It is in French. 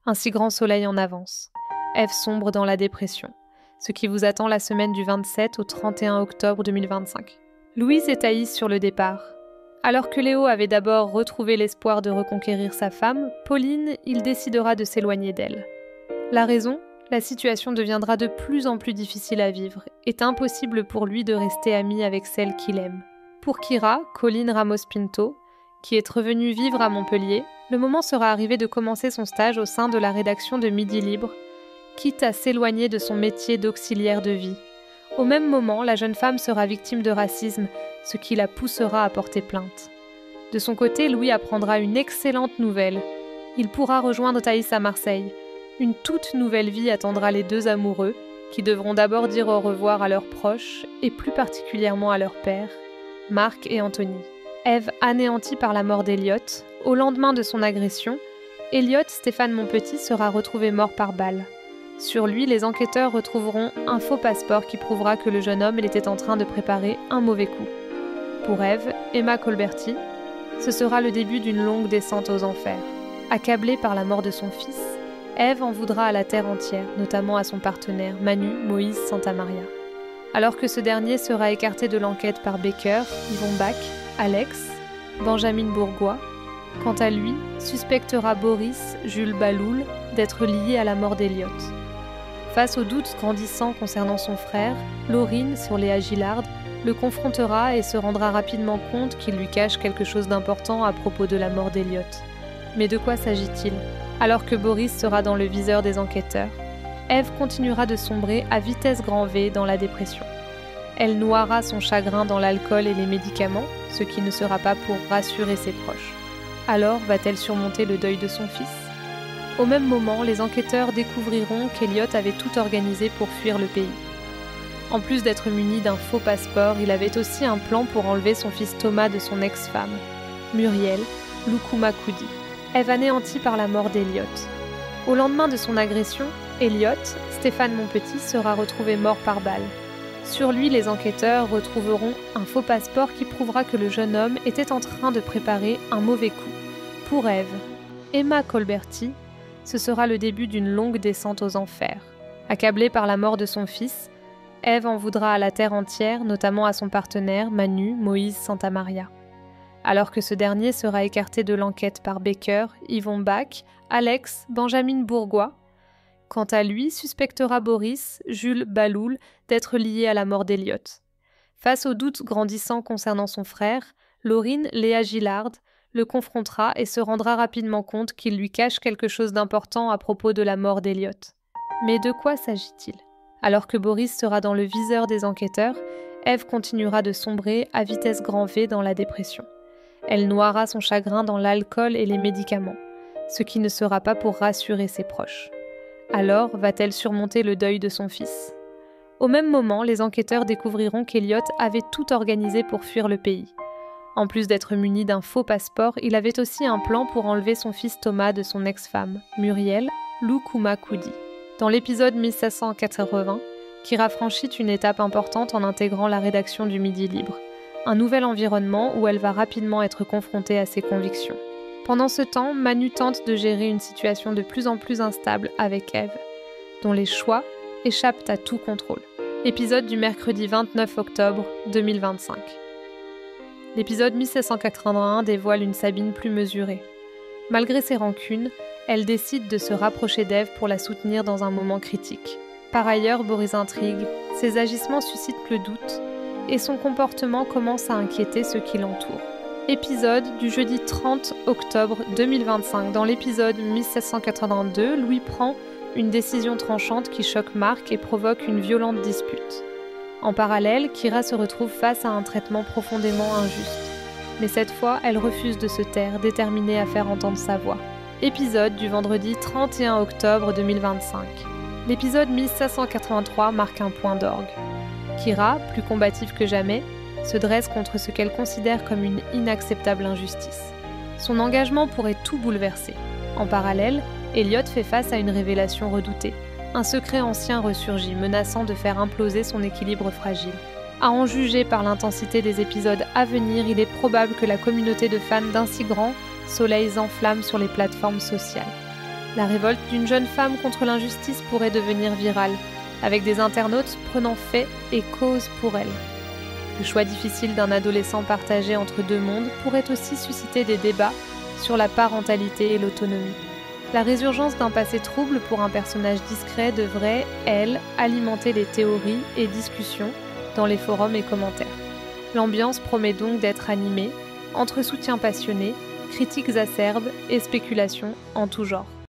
Un si grand soleil en avance. Eve sombre dans la dépression. Ce qui vous attend la semaine du 27 au 31 octobre 2025. Louise et Thaïs sur le départ. Alors que Léo avait d'abord retrouvé l'espoir de reconquérir sa femme, Pauline, il décidera de s'éloigner d'elle. La raison ? La situation deviendra de plus en plus difficile à vivre. Est impossible pour lui de rester ami avec celle qu'il aime. Pour Kira, Colline Ramos-Pinto, qui est revenue vivre à Montpellier, le moment sera arrivé de commencer son stage au sein de la rédaction de Midi Libre, quitte à s'éloigner de son métier d'auxiliaire de vie. Au même moment, la jeune femme sera victime de racisme, ce qui la poussera à porter plainte. De son côté, Louis apprendra une excellente nouvelle. Il pourra rejoindre Thaïs à Marseille. Une toute nouvelle vie attendra les deux amoureux, qui devront d'abord dire au revoir à leurs proches, et plus particulièrement à leur père, Marc et Anthony. Eve anéantie par la mort d'Eliott. Au lendemain de son agression, Eliott, Stéphane Monpetit, sera retrouvé mort par balle. Sur lui, les enquêteurs retrouveront un faux passeport qui prouvera que le jeune homme était en train de préparer un mauvais coup. Pour Eve, Emma Colberti, ce sera le début d'une longue descente aux enfers. Accablée par la mort de son fils, Eve en voudra à la terre entière, notamment à son partenaire, Manu Moïse Santamaria. Alors que ce dernier sera écarté de l'enquête par Baker, Yvon Bach, Alex, Benjamin Bourgois, quant à lui, suspectera Boris Jules Baloul d'être lié à la mort d'Eliott. Face aux doutes grandissants concernant son frère, Laurine, sur Léa Gillard, le confrontera et se rendra rapidement compte qu'il lui cache quelque chose d'important à propos de la mort d'Eliott. Mais de quoi s'agit-il ? Alors que Boris sera dans le viseur des enquêteurs, Eve continuera de sombrer à vitesse grand V dans la dépression. Elle noiera son chagrin dans l'alcool et les médicaments, ce qui ne sera pas pour rassurer ses proches. Alors va-t-elle surmonter le deuil de son fils ? Au même moment, les enquêteurs découvriront qu'Eliott avait tout organisé pour fuir le pays. En plus d'être muni d'un faux passeport, il avait aussi un plan pour enlever son fils Thomas de son ex-femme, Muriel Loukouma-Koudi. Eve anéantie par la mort d'Eliott. Au lendemain de son agression, Eliott, Stéphane Monpetit, sera retrouvé mort par balle. Sur lui, les enquêteurs retrouveront un faux passeport qui prouvera que le jeune homme était en train de préparer un mauvais coup. Pour Eve, Emma Colberti, ce sera le début d'une longue descente aux enfers. Accablée par la mort de son fils, Eve en voudra à la terre entière, notamment à son partenaire, Manu Moïse Santamaria. Alors que ce dernier sera écarté de l'enquête par Baker, Yvon Bach, Alex, Benjamin Bourgois, quant à lui, suspectera Boris Jules Baloul d'être lié à la mort d'Eliott. Face aux doutes grandissants concernant son frère, Laurine Léa Gillard le confrontera et se rendra rapidement compte qu'il lui cache quelque chose d'important à propos de la mort d'Eliott. Mais de quoi s'agit-il ? Alors que Boris sera dans le viseur des enquêteurs, Eve continuera de sombrer à vitesse grand V dans la dépression. Elle noiera son chagrin dans l'alcool et les médicaments, ce qui ne sera pas pour rassurer ses proches. Alors va-t-elle surmonter le deuil de son fils ? Au même moment, les enquêteurs découvriront qu'Eliott avait tout organisé pour fuir le pays. En plus d'être muni d'un faux passeport, il avait aussi un plan pour enlever son fils Thomas de son ex-femme, Muriel Loukouma-Koudi. Dans l'épisode 1780, Kira franchit une étape importante en intégrant la rédaction du Midi Libre, un nouvel environnement où elle va rapidement être confrontée à ses convictions. Pendant ce temps, Manu tente de gérer une situation de plus en plus instable avec Eve, dont les choix échappent à tout contrôle. Épisode du mercredi 29 octobre 2025. L'épisode 1781 dévoile une Sabine plus mesurée. Malgré ses rancunes, elle décide de se rapprocher d'Eve pour la soutenir dans un moment critique. Par ailleurs, Boris intrigue, ses agissements suscitent le doute, et son comportement commence à inquiéter ceux qui l'entourent. Épisode du jeudi 30 octobre 2025. Dans l'épisode 1782, Louis prend une décision tranchante qui choque Marc et provoque une violente dispute. En parallèle, Kira se retrouve face à un traitement profondément injuste. Mais cette fois, elle refuse de se taire, déterminée à faire entendre sa voix. Épisode du vendredi 31 octobre 2025. L'épisode 1783 marque un point d'orgue. Kira, plus combative que jamais, se dresse contre ce qu'elle considère comme une inacceptable injustice. Son engagement pourrait tout bouleverser. En parallèle, Eliott fait face à une révélation redoutée. Un secret ancien ressurgit, menaçant de faire imploser son équilibre fragile. À en juger par l'intensité des épisodes à venir, il est probable que la communauté de fans d'un si grand soleil s'enflamme sur les plateformes sociales. La révolte d'une jeune femme contre l'injustice pourrait devenir virale, avec des internautes prenant fait et cause pour elle. Le choix difficile d'un adolescent partagé entre deux mondes pourrait aussi susciter des débats sur la parentalité et l'autonomie. La résurgence d'un passé trouble pour un personnage discret devrait, elle, alimenter les théories et discussions dans les forums et commentaires. L'ambiance promet donc d'être animée, entre soutien passionné, critiques acerbes et spéculations en tout genre.